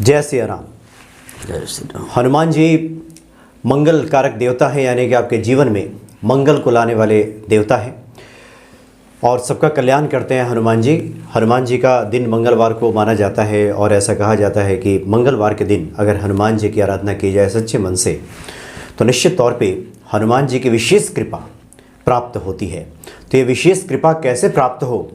जय श्री राम। जय श्री राम। हनुमान जी मंगल कारक देवता है, यानी कि आपके जीवन में मंगल को लाने वाले देवता हैं और सबका कल्याण करते हैं हनुमान जी। हनुमान जी का दिन मंगलवार को माना जाता है और ऐसा कहा जाता है कि मंगलवार के दिन अगर हनुमान जी की आराधना की जाए सच्चे मन से तो निश्चित तौर पे हनुमान जी की विशेष कृपा प्राप्त होती है। तो ये विशेष कृपा कैसे प्राप्त हो,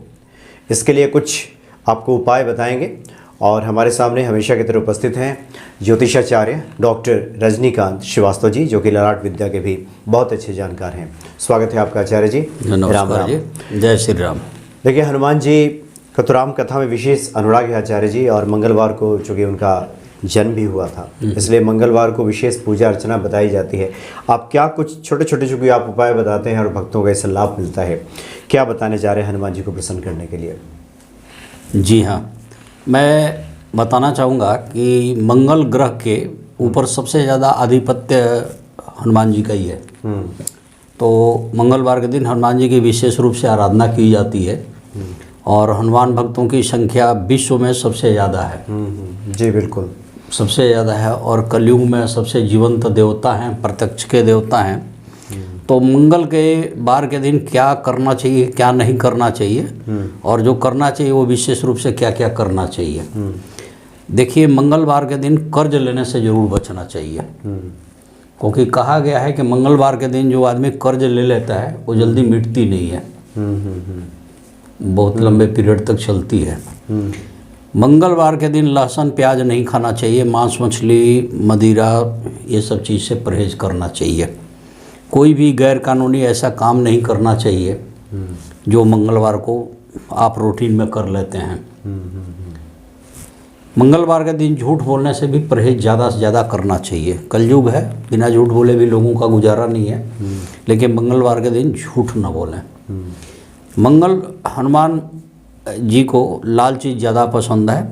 इसके लिए कुछ आपको उपाय बताएंगे और हमारे सामने हमेशा की तरह उपस्थित हैं ज्योतिषाचार्य डॉक्टर रजनीकांत श्रीवास्तव जी, जो कि ललाट विद्या के भी बहुत अच्छे जानकार हैं। स्वागत है आपका आचार्य जी। नमस्कार जी। जय श्री राम। देखिए, हनुमान जी का तो राम कथा में विशेष अनुराग है आचार्य जी, और मंगलवार को चूँकि उनका जन्म भी हुआ था इसलिए मंगलवार को विशेष पूजा अर्चना बताई जाती है। आप क्या कुछ छोटे छोटे जो कि आप उपाय बताते हैं और भक्तों को इससे लाभ मिलता है, क्या बताने जा रहे हैं हनुमान जी को प्रसन्न करने के लिए? जी हाँ, मैं बताना चाहूँगा कि मंगल ग्रह के ऊपर सबसे ज़्यादा आधिपत्य हनुमान जी का ही है। तो मंगलवार के दिन हनुमान जी की विशेष रूप से आराधना की जाती है और हनुमान भक्तों की संख्या विश्व में सबसे ज़्यादा है। जी बिल्कुल, सबसे ज़्यादा है और कलयुग में सबसे जीवंत देवता हैं, प्रत्यक्ष के देवता हैं। तो मंगल के बार के दिन क्या करना चाहिए, क्या नहीं करना चाहिए, और जो करना चाहिए वो विशेष रूप से क्या क्या करना चाहिए। देखिए, मंगलवार के दिन कर्ज लेने से ज़रूर बचना चाहिए, क्योंकि कहा गया है कि मंगलवार के दिन जो आदमी कर्ज ले लेता है वो जल्दी मिटती नहीं है, बहुत लंबे पीरियड तक चलती है। मंगलवार के दिन लहसुन प्याज नहीं खाना चाहिए, मांस मछली मदिरा ये सब चीज़ से परहेज करना चाहिए। कोई भी गैर कानूनी ऐसा काम नहीं करना चाहिए जो मंगलवार को आप रूटीन में कर लेते हैं। मंगलवार के दिन झूठ बोलने से भी परहेज ज़्यादा से ज़्यादा करना चाहिए। कलयुग है, बिना झूठ बोले भी लोगों का गुजारा नहीं है, लेकिन मंगलवार के दिन झूठ न बोलें। हनुमान जी को लाल चीज़ ज़्यादा पसंद है,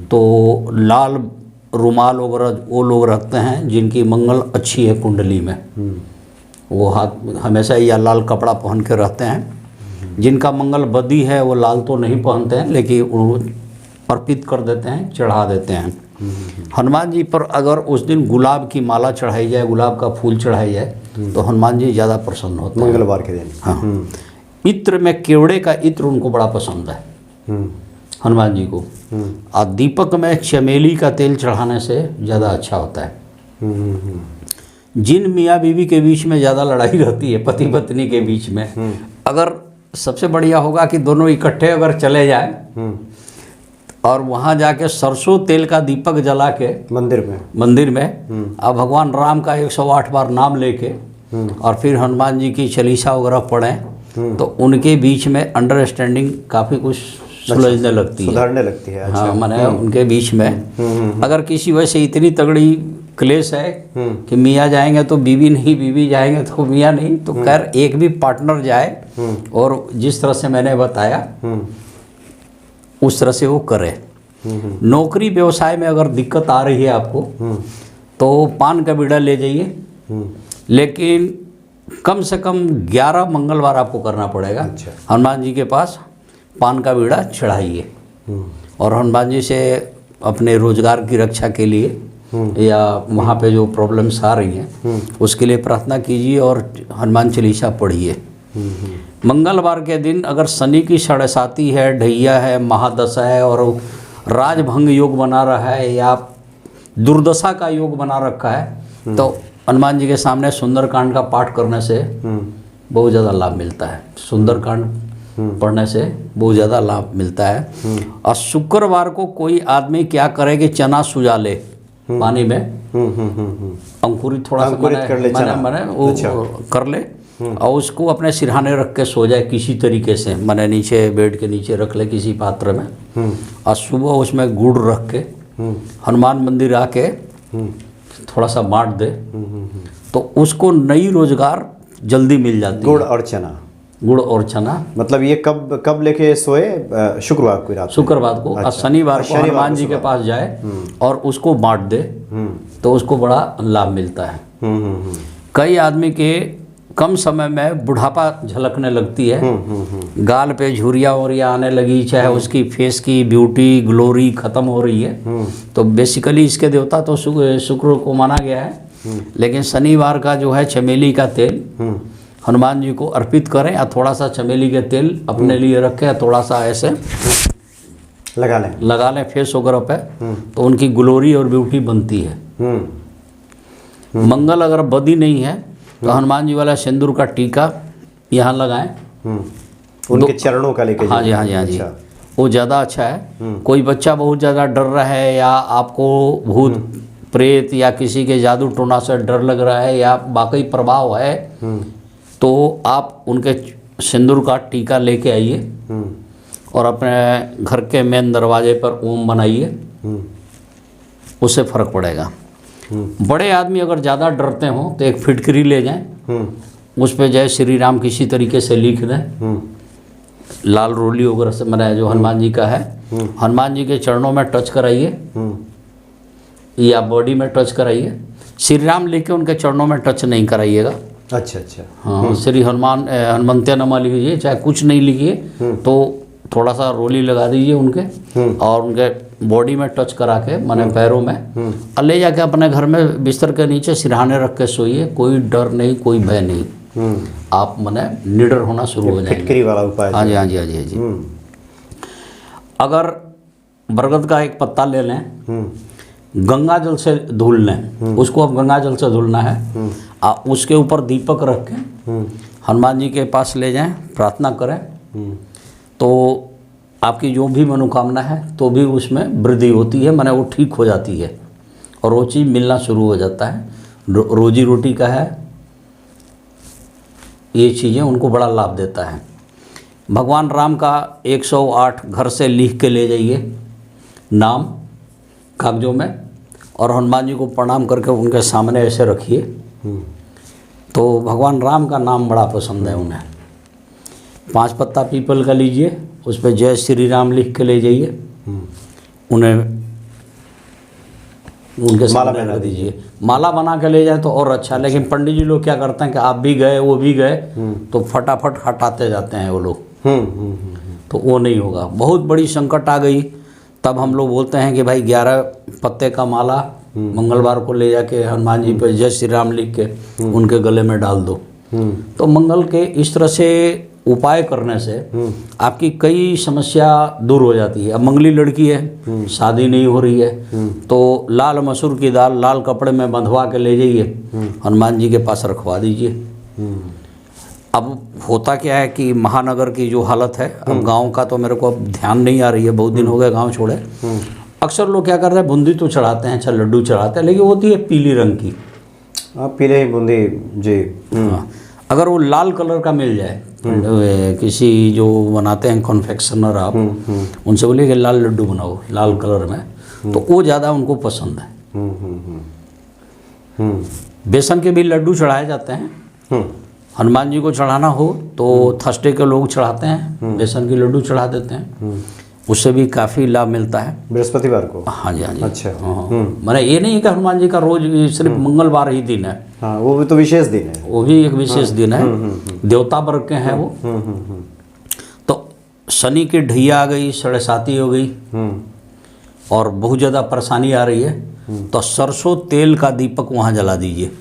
तो लाल रुमाल वगैरह वो लोग रखते हैं जिनकी मंगल अच्छी है कुंडली में, वो हाथ हमेशा या लाल कपड़ा पहन के रहते हैं। जिनका मंगल बदी है वो लाल तो नहीं पहनते हैं, लेकिन वो अर्पित कर देते हैं, चढ़ा देते हैं। हनुमान जी पर अगर उस दिन गुलाब की माला चढ़ाई जाए, गुलाब का फूल चढ़ाई जाए तो हनुमान जी ज़्यादा प्रसन्न होते हैं मंगलवार के दिन। हाँ, इत्र में केवड़े का इत्र उनको बड़ा पसंद है हनुमान जी को, और दीपक में चमेली का तेल चढ़ाने से ज़्यादा अच्छा होता है। जिन मियाँ बीवी के बीच में ज़्यादा लड़ाई रहती है, पति पत्नी के बीच में, अगर अब बढ़िया होगा कि दोनों इकट्ठे अगर चले जाएं और वहाँ जाके सरसों तेल का दीपक जला के मंदिर में अब भगवान राम का 108 बार नाम लेके और फिर हनुमान जी की चालीसा वगैरह पढ़ें तो उनके बीच में अंडरस्टैंडिंग काफ़ी कुछ सुलझने लगती है, सुधारने लगती है। अच्छा। हाँ, माने उनके बीच में अगर किसी वजह से इतनी तगड़ी क्लेश है कि मियाँ जाएंगे तो बीवी नहीं, बीवी जाएंगे तो मियाँ नहीं, तो खैर एक भी पार्टनर जाए और जिस तरह से मैंने बताया उस तरह से वो करे। नौकरी व्यवसाय में अगर दिक्कत आ रही है आपको तो पान का बीड़ा ले जाइए, लेकिन कम से कम 11 मंगलवार आपको करना पड़ेगा। अच्छा। हनुमान जी के पास पान का बीड़ा चढ़ाइए और हनुमान जी से अपने रोजगार की रक्षा के लिए या वहाँ पे जो प्रॉब्लम्स आ रही हैं उसके लिए प्रार्थना कीजिए और हनुमान चालीसा पढ़िए। मंगलवार के दिन अगर शनि की साढ़ेसाती है, ढैया है, महादशा है और राजभंग योग बना रहा है या दुर्दशा का योग बना रखा है तो हनुमान जी के सामने सुंदरकांड का पाठ करने से बहुत ज़्यादा लाभ मिलता है। सुंदरकांड पढ़ने से बहुत ज़्यादा लाभ मिलता है। और शुक्रवार को कोई आदमी क्या करे कि चना सुजा ले पानी में, अंकुरित थोड़ा सा मैंने वो कर ले और उसको अपने सिरहाने रख के सो जाए किसी तरीके से, मैंने नीचे बेड के नीचे रख ले किसी पात्र में, और सुबह उसमें गुड़ रख के हनुमान मंदिर आके थोड़ा सा बांट दे तो उसको नई रोजगार जल्दी मिल जाती है। गुड़ और चना मतलब ये कब लेके सोए? शुक्रवार को रात, शुक्रवार को। अच्छा। शनिवार को हनुमान जी के पास जाए और उसको बांट दे तो उसको बड़ा लाभ मिलता है। कई आदमी के कम समय में बुढ़ापा झलकने लगती है, गाल पे झुर्रियाँ वुर्रियाँ आने लगी, चाहे उसकी फेस की ब्यूटी ग्लोरी ख़त्म हो रही है। तो बेसिकली इसके देवता तो शुक्र को माना गया है, लेकिन शनिवार का जो है चमेली का तेल हनुमान जी को अर्पित करें, या थोड़ा सा चमेली के तेल अपने लिए रखें, थोड़ा सा ऐसे लगा लें फेस वगैरह पे, तो उनकी ग्लोरी और ब्यूटी बनती है। मंगल अगर बदी नहीं है तो हनुमान जी वाला सिंदूर का टीका यहाँ लगाएं, उनके चरणों का लेके। हाँ जी, हाँ जी, हाँ जी, वो ज़्यादा अच्छा है। कोई बच्चा बहुत ज़्यादा डर रहा है, या आपको भूत प्रेत या किसी के जादू टोना से डर लग रहा है, या वाकई प्रभाव है, तो आप उनके सिंदूर का टीका लेके आइए और अपने घर के मेन दरवाजे पर ओम बनाइए, उससे फ़र्क पड़ेगा। बड़े आदमी अगर ज़्यादा डरते हों तो एक फिटकरी ले जाएं, उस पर जय श्री राम किसी तरीके से लिख दें, लाल रोली वगैरह से बनाया जो हनुमान जी का है, हनुमान जी के चरणों में टच कराइए या बॉडी में टच कराइए। श्री राम लिख के उनके चरणों में टच नहीं कराइएगा। अच्छा अच्छा। हाँ, श्री हनुमंत्य नमा लिखिए, चाहे कुछ नहीं लिखिए तो थोड़ा सा रोली लगा दीजिए उनके, और उनके बॉडी में टच करा के, माने पैरों में, और ले जाके अपने घर में बिस्तर के नीचे सिरहाने रख के सोइए। कोई डर नहीं, कोई भय नहीं, आप माने निडर होना शुरू हो जाएंगे। फिटकरी वाला उपाय। हाँ जी, हाँ जी, हाँ जी, हाँ जी। अगर बरगद का एक पत्ता ले लें, गंगा जल से धुल लें, उसको अब गंगा जल से धुलना है, उसके ऊपर दीपक रख के हनुमान जी के पास ले जाएं, प्रार्थना करें, तो आपकी जो भी मनोकामना है तो भी उसमें वृद्धि होती है, माने वो ठीक हो जाती है और वो चीज़ मिलना शुरू हो जाता है। रोजी रोटी का है, ये चीज़ें उनको बड़ा लाभ देता है। भगवान राम का 108 घर से लिख के ले जाइए नाम कागजों में, और हनुमान जी को प्रणाम करके उनके सामने ऐसे रखिए, तो भगवान राम का नाम बड़ा पसंद है उन्हें। 5 पत्ता पीपल का लीजिए, उस पर जय श्री राम लिख के ले जाइए, उन्हें उनके सामने रख दीजिए। माला बना के ले जाए तो और अच्छा। लेकिन पंडित जी लोग क्या करते हैं कि आप भी गए वो भी गए, तो फटाफट हटाते जाते हैं वो लोग, तो वो नहीं होगा। बहुत बड़ी संकट आ गई तब हम लोग बोलते हैं कि भाई 11 पत्ते का माला मंगलवार को ले जाके हनुमान जी पर जय श्री राम लिख के उनके गले में डाल दो। तो मंगल के इस तरह से उपाय करने से आपकी कई समस्या दूर हो जाती है। अब मंगली लड़की है, शादी नहीं हो रही है, तो लाल मसूर की दाल लाल कपड़े में बंधवा के ले जाइए, हनुमान जी के पास रखवा दीजिए। अब होता क्या है कि महानगर की जो हालत है, अब गांव का तो मेरे को अब ध्यान नहीं आ रही है, बहुत दिन हो गए गांव छोड़े। अक्सर लोग क्या करते हैं, बूंदी तो चढ़ाते हैं, अच्छा लड्डू चढ़ाते हैं, लेकिन होती है पीली रंग की। पीले ही बूंदी जी। हाँ, अगर वो लाल कलर का मिल जाए, किसी जो बनाते हैं कॉन्फेक्शनर, आप उनसे बोलिए कि लाल लड्डू बनाओ लाल कलर में, तो वो ज़्यादा उनको पसंद है। बेसन के भी लड्डू चढ़ाए जाते हैं। हनुमान जी को चढ़ाना हो तो थर्सडे के लोग चढ़ाते हैं, बेसन के लड्डू चढ़ा देते हैं, उससे भी काफ़ी लाभ मिलता है। बृहस्पतिवार को? हाँ जी, हाँ जी। अच्छा। मैंने ये नहीं कि हनुमान जी का रोज सिर्फ मंगलवार ही दिन है। हाँ, वो भी तो विशेष दिन है, वो भी एक विशेष दिन है, देवता वर्ग के हैं वो। तो शनि की ढैया आ गई, 7.5 हो गई और बहुत ज़्यादा परेशानी आ रही है, तो सरसों तेल का दीपक वहाँ जला दीजिए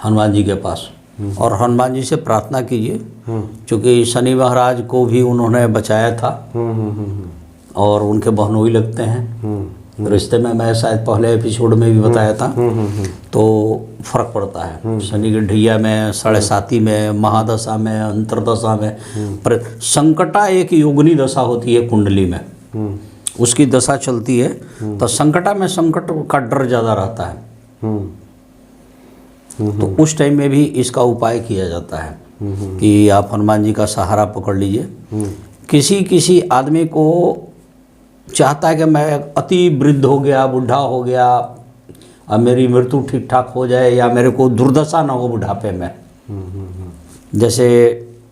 हनुमान जी के पास, और हनुमान जी से प्रार्थना कीजिए, क्योंकि शनि महाराज को भी उन्होंने बचाया था और उनके बहनोई लगते हैं रिश्ते में। मैं शायद पहले एपिसोड में भी बताया था। तो फर्क पड़ता है शनि की ढैया में, 7.5 में, महादशा में, अंतरदशा में। पर संकटा एक योगिनी दशा होती है कुंडली में, उसकी दशा चलती है, तो संकटा में संकट का डर ज़्यादा रहता है। तो उस टाइम में भी इसका उपाय किया जाता है कि आप हनुमान जी का सहारा पकड़ लीजिए। किसी आदमी को चाहता है कि मैं अति वृद्ध हो गया, बुढ़ा हो गया, अब मेरी मृत्यु ठीक ठाक हो जाए, या मेरे को दुर्दशा ना हो बुढ़ापे में। जैसे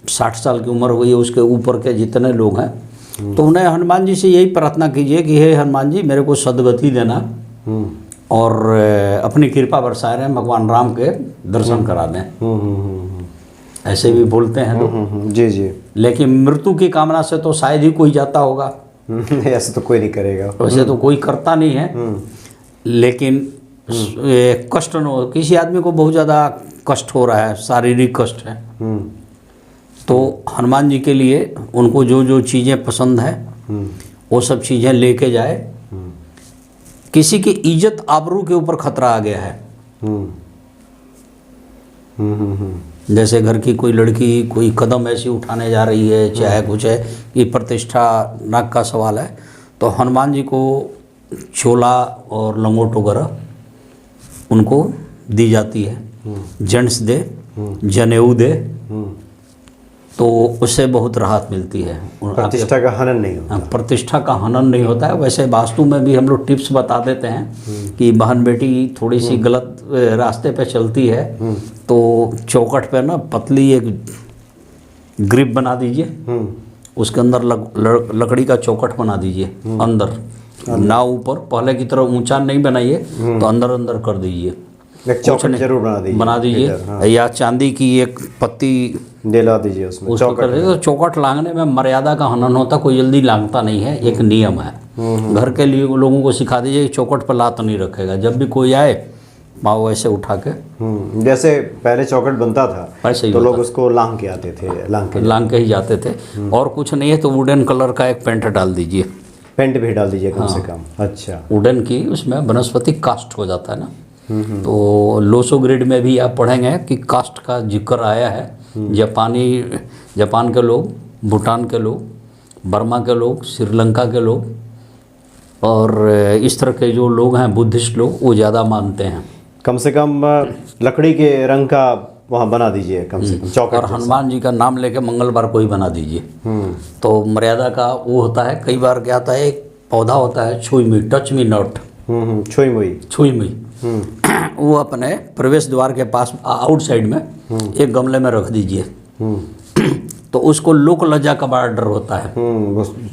60 साल की उम्र हुई है, उसके ऊपर के जितने लोग हैं, तो उन्हें हनुमान जी से यही प्रार्थना कीजिए कि हे हनुमान जी, मेरे को सदगति देना और अपनी कृपा बरसा रहे हैं, भगवान राम के दर्शन करा दें। ऐसे भी बोलते हैं लोग। जी जी। लेकिन मृत्यु की कामना से तो शायद ही कोई जाता होगा। ऐसा तो कोई नहीं करेगा। वैसे तो कोई करता नहीं है, लेकिन कष्ट न हो, किसी आदमी को बहुत ज़्यादा कष्ट हो रहा है, शारीरिक कष्ट है, तो हनुमान जी के लिए उनको जो जो चीज़ें पसंद है वो सब चीज़ें लेके जाए। किसी की इज्जत आबरू के ऊपर खतरा आ गया है। जैसे घर की कोई लड़की कोई कदम ऐसी उठाने जा रही है, चाहे कुछ है कि प्रतिष्ठा नाक का सवाल है, तो हनुमान जी को चोला और लंगोट वगैरह उनको दी जाती है। जेंट्स दे, जनेऊ दे, तो उससे बहुत राहत मिलती है। प्रतिष्ठा का हनन नहीं होता। प्रतिष्ठा का हनन नहीं होता है। वैसे वास्तु में भी हम लोग टिप्स बता देते हैं कि बहन बेटी थोड़ी सी गलत रास्ते पे चलती है तो चौखट पे ना पतली एक ग्रिप बना दीजिए, उसके अंदर लकड़ी का चौखट बना दीजिए, अंदर ना ऊपर, पहले की तरह ऊंचा नहीं बनाइए, तो अंदर अंदर कर दीजिए, चौखट जरूर बना दीजिए। हाँ। या चांदी की एक पत्ती दिला दीजिए उसमें चौखट। तो चौखट लांघने में मर्यादा का हनन होता, कोई जल्दी लांघता नहीं है, एक नियम है। घर के लिए लोगों को सिखा दीजिए कि चौखट पर लात नहीं रखेगा, जब भी कोई आए पाँव ऐसे उठा के, जैसे पहले चौखट बनता था ऐसे ही तो लोग उसको लांघ के आते थे, लांघ के ही जाते थे। और कुछ नहीं है तो वुडन कलर का एक पेंट डाल दीजिए, पेंट भी डाल दीजिए कम से कम। अच्छा, वुडन की, उसमें वनस्पति कास्ट हो जाता है ना। तो लोसो ग्रिड में भी आप पढ़ेंगे कि कास्ट का जिक्र आया है। जापान के लोग, भूटान के लोग, बर्मा के लोग, श्रीलंका के लोग और इस तरह के जो लोग हैं बुद्धिस्ट लोग, वो ज़्यादा मानते हैं। कम से कम लकड़ी के रंग का वहाँ बना दीजिए कम से कम चौखट। और हनुमान जी का नाम लेके मंगलवार को ही बना दीजिए। तो मर्यादा का वो होता है। कई बार क्या होता है, एक पौधा होता है छुई मुई, टच मी नॉट, छुई मुई, वो अपने प्रवेश द्वार के पास आउटसाइड में एक गमले में रख दीजिए। तो उसको लोक लज्जा का बड़ा डर होता है,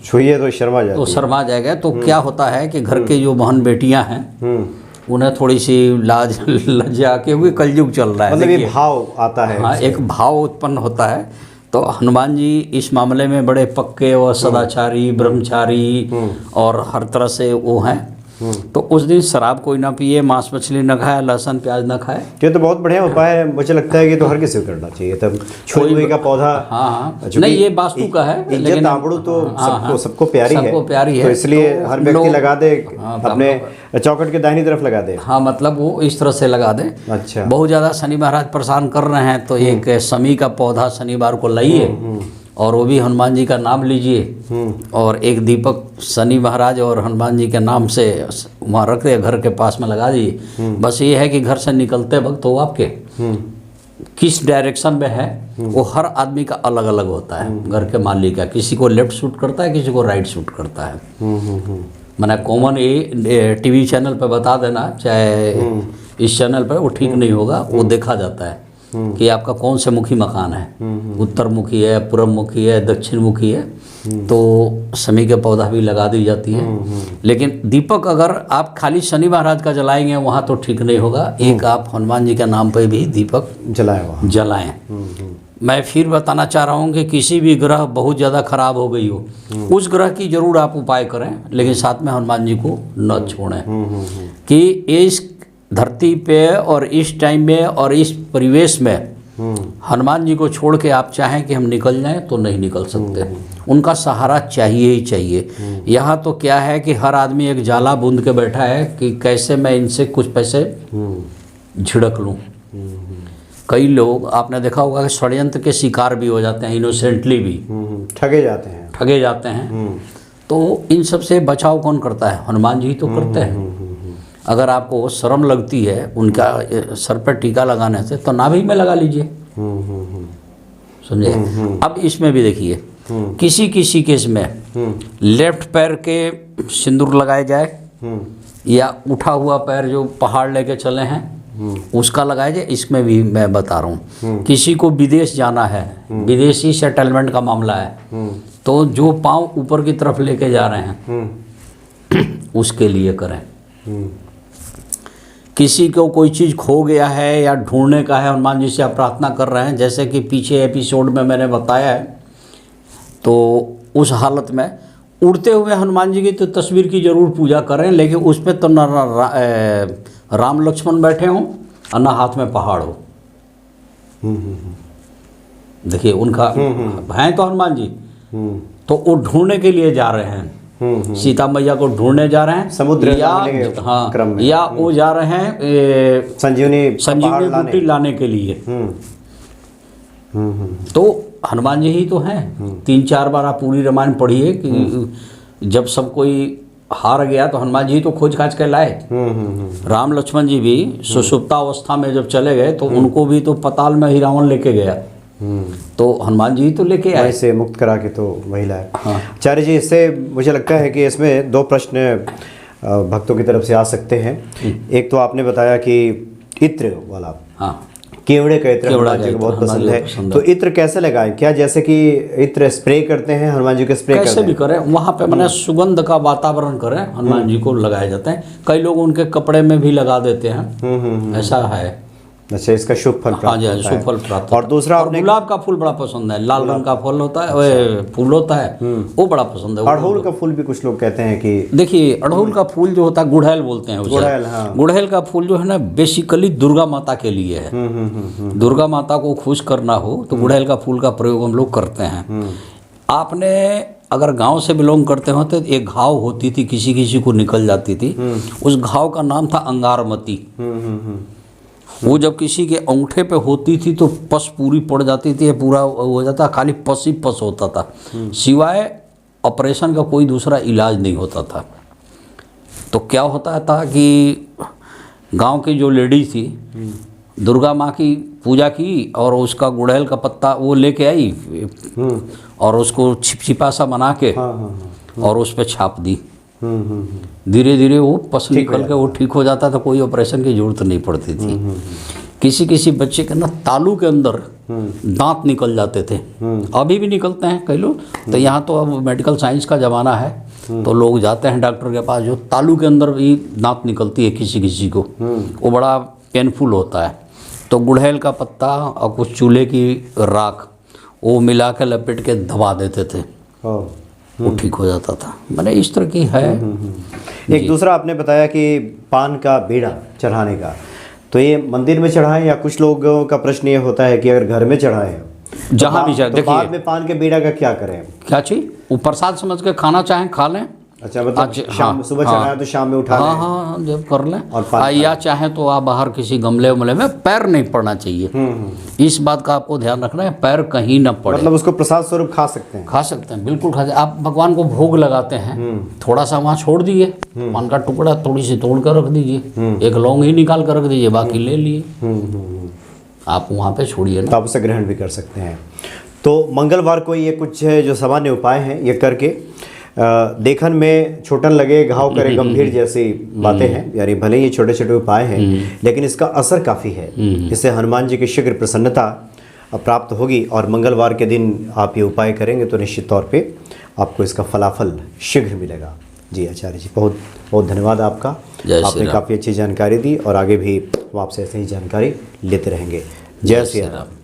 छुइए तो शर्मा जाएगा, तो शर्मा जाएगा। तो क्या होता है कि घर के जो बहन बेटियां हैं उन्हें थोड़ी सी लाज लज्जा, क्योंकि कलयुग चल रहा है, मतलब ये भाव आता है। हाँ, एक भाव उत्पन्न होता है। तो हनुमान जी इस मामले में बड़े पक्के और सदाचारी, ब्रह्मचारी और हर तरह से वो हैं। तो उस दिन शराब कोई ना पिए, मांस मछली न खाए, लहसुन प्याज न खाए। ये तो बहुत बढ़िया उपाय है, मुझे लगता है कि तो हर किसी को करना चाहिए। तब छुई का पौधा, हाँ नहीं ये वास्तु का है, लेकिन आबड़ू तो सबको प्यारी है, तो इसलिए हर व्यक्ति लगा दे, अपने चौखट के दाहिनी तरफ लगा दे। हाँ, मतलब वो इस तरह से लगा दे। अच्छा, बहुत ज़्यादा शनि महाराज परेशान कर रहे हैं तो एक शमी का पौधा शनिवार को लाइए और वो भी हनुमान जी का नाम लीजिए और एक दीपक शनि महाराज और हनुमान जी के नाम से वहाँ रख दे, घर के पास में लगा दीजिए। बस ये है कि घर से निकलते वक्त वो आपके किस डायरेक्शन में है वो हर आदमी का अलग अलग होता है। घर के मालिक का किसी को लेफ्ट शूट करता है, किसी को राइट शूट करता है। मैंने कॉमन ये टीवी चैनल पे बता देना, चाहे इस चैनल पर, वो ठीक नहीं होगा। वो देखा जाता है कि आपका कौन से मुखी मकान है, उत्तर मुखी है, पूर्व मुखी है, दक्षिण मुखी है, तो शमी के पौधा भी लगा दी जाती है। लेकिन दीपक अगर आप खाली शनि महाराज का जलाएंगे वहाँ तो ठीक नहीं होगा। एक आप हनुमान जी के नाम पे भी दीपक जलाएं। मैं फिर बताना चाह रहा हूँ कि किसी भी ग्रह बहुत ज़्यादा खराब हो गई हो, उस ग्रह की जरूर आप उपाय करें, लेकिन साथ में हनुमान जी को न छोड़ें। कि इस धरती पे और इस टाइम में और इस परिवेश में हनुमान जी को छोड़ के आप चाहें कि हम निकल जाएं तो नहीं निकल सकते। उनका सहारा चाहिए ही चाहिए। यहाँ तो क्या है कि हर आदमी एक जाला बूंद के बैठा है कि कैसे मैं इनसे कुछ पैसे झिड़क लूँ। कई लोग आपने देखा होगा कि षड्यंत्र के शिकार भी हो जाते हैं, इनोसेंटली भी ठगे जाते हैं। तो इन सब से बचाव कौन करता है? हनुमान जी तो करते हैं। अगर आपको शर्म लगती है उनका सर पर टीका लगाने से, तो नाभि में लगा लीजिए, समझे। अब इसमें भी देखिए, किसी किसी केस में लेफ्ट पैर के सिंदूर लगाए जाए या उठा हुआ पैर जो पहाड़ लेके चले हैं उसका लगाया जाए। इसमें भी मैं बता रहा हूँ, किसी को विदेश जाना है, विदेशी सेटलमेंट का मामला है, तो जो पाँव ऊपर की तरफ लेके जा रहे हैं उसके लिए करें। किसी को कोई चीज़ खो गया है या ढूंढने का है, हनुमान जी से आप प्रार्थना कर रहे हैं, जैसे कि पीछे एपिसोड में मैंने बताया है, तो उस हालत में उड़ते हुए हनुमान जी की तो तस्वीर की ज़रूर पूजा करें, लेकिन उस पर तो न राम लक्ष्मण बैठे हों और न हाथ में पहाड़ हो। देखिए उनका हैं तो हनुमान जी, तो वो ढूंढने के लिए जा रहे हैं, सीता मैया को ढूंढने जा रहे हैं समुद्र या हाँ क्रम में, या वो जा रहे हैं संजीवनी बूटी लाने के लिए। तो हनुमान जी ही तो हैं। 3-4 बार आप पूरी रामायण पढ़िए कि जब सब कोई हार गया तो हनुमान जी तो खोज खाज के लाए। राम लक्ष्मण जी भी सुषुप्ता अवस्था में जब चले गए तो उनको भी तो पताल में ही रावण लेके गया, तो हनुमान जी तो लेके आए, से मुक्त करा के तो वही लाए। हाँ। आचार्य जी, इससे मुझे लगता है कि इसमें 2 प्रश्न भक्तों की तरफ से आ सकते हैं। एक तो आपने बताया कि इत्र वाला, हाँ, केवड़े का इत्र हनुमान जी को बहुत पसंद है, तो इत्र कैसे लगाएं? क्या जैसे कि इत्र स्प्रे करते हैं हनुमान जी के, स्प्रे कैसे भी करें, वहाँ पे मैंने सुगंध का वातावरण करें, हनुमान जी को लगाए जाते हैं। कई लोग उनके कपड़े में भी लगा देते हैं, ऐसा है। अच्छा, इसका शुभ फल हाँ जी, शुभ फल प्राप्त। और दूसरा आपने गुलाब का फूल बड़ा पसंद है, लाल रंग का फूल होता है, वह फूल होता है, वो बड़ा पसंद है। अड़हुल का फूल भी कुछ लोग कहते हैं कि, देखिए अड़हुल का फूल जो होता है, गुड़हल बोलते हैं उसे। गुड़हल, हाँ। गुड़हल का फूल जो है ना, बेसिकली दुर्गा माता के लिए है। दुर्गा माता को खुश करना हो तो गुड़हल का फूल का प्रयोग हम लोग करते हैं। आपने अगर गांव से बिलोंग करते हो तो एक घाव होती थी, किसी किसी को निकल जाती थी, उस घाव का नाम था अंगारमती। वो जब किसी के अंगूठे पे होती थी तो पस पूरी पड़ जाती थी, पूरा हो जाता, खाली पस ही पस होता था, सिवाय ऑपरेशन का कोई दूसरा इलाज नहीं होता था। तो क्या होता था कि गांव की जो लेडी थी, दुर्गा माँ की पूजा की और उसका गुड़हल का पत्ता वो लेके आई और उसको छिपछिपा सा बना के और उस पर छाप दी। धीरे धीरे वो पस निकल के वो ठीक हो जाता था, कोई ऑपरेशन की जरूरत नहीं पड़ती थी। किसी किसी बच्चे के ना तालू के अंदर दांत निकल जाते थे, अभी भी निकलते हैं कई लोग, तो यहाँ तो अब मेडिकल साइंस का ज़माना है, तो लोग जाते हैं डॉक्टर के पास, जो तालू के अंदर भी दांत निकलती है किसी किसी को, वो बड़ा पेनफुल होता है। तो गुड़हल का पत्ता और कुछ चूल्हे की राख वो मिला के लपेट के दबा देते थे, वो ठीक हो जाता था। मैंने इस तरह की है। एक दूसरा आपने बताया कि पान का बीड़ा चढ़ाने का, तो ये मंदिर में चढ़ाएं या कुछ लोगों का प्रश्न ये होता है कि अगर घर में चढ़ाएं जहाँ भी जाए, तो बाद में पान के बीड़ा का क्या करें? क्या चीज, वो प्रसाद समझ के खाना चाहें खा लें। अच्छा, मतलब शाम सुबह चढ़ाया तो शाम में उठा लें। हाँ, जब कर लें। और या चाहे तो आप बाहर किसी गमले उमले में, पैर नहीं पड़ना चाहिए। इस बात का आपको ध्यान रखना है, पैर कहीं ना पड़े। मतलब उसको प्रसाद स्वरूप खा सकते हैं? खा सकते हैं, बिल्कुल खा सकते हैं। आप भगवान को भोग लगाते हैं, थोड़ा सा वहाँ छोड़ दिए, पान का टुकड़ा थोड़ी सी तोड़ कर रख दीजिए, एक लौंग ही निकाल कर रख दीजिए, बाकी ले लिए, आप वहाँ पे छोड़िए ना, तो आप उसे ग्रहण भी कर सकते हैं। तो मंगलवार को ये कुछ जो सामान्य उपाय हैं ये करके, देखन में छोटन लगे घाव करे गंभीर जैसी बातें हैं, यानी भले ही छोटे छोटे उपाय हैं लेकिन इसका असर काफ़ी है। इससे हनुमान जी की शीघ्र प्रसन्नता प्राप्त होगी, और मंगलवार के दिन आप ये उपाय करेंगे तो निश्चित तौर पे आपको इसका फलाफल शीघ्र मिलेगा। जी आचार्य जी, बहुत बहुत धन्यवाद आपका, आपने काफ़ी अच्छी जानकारी दी और आगे भी हम आपसे ऐसे ही जानकारी लेते रहेंगे। जय श्री राम।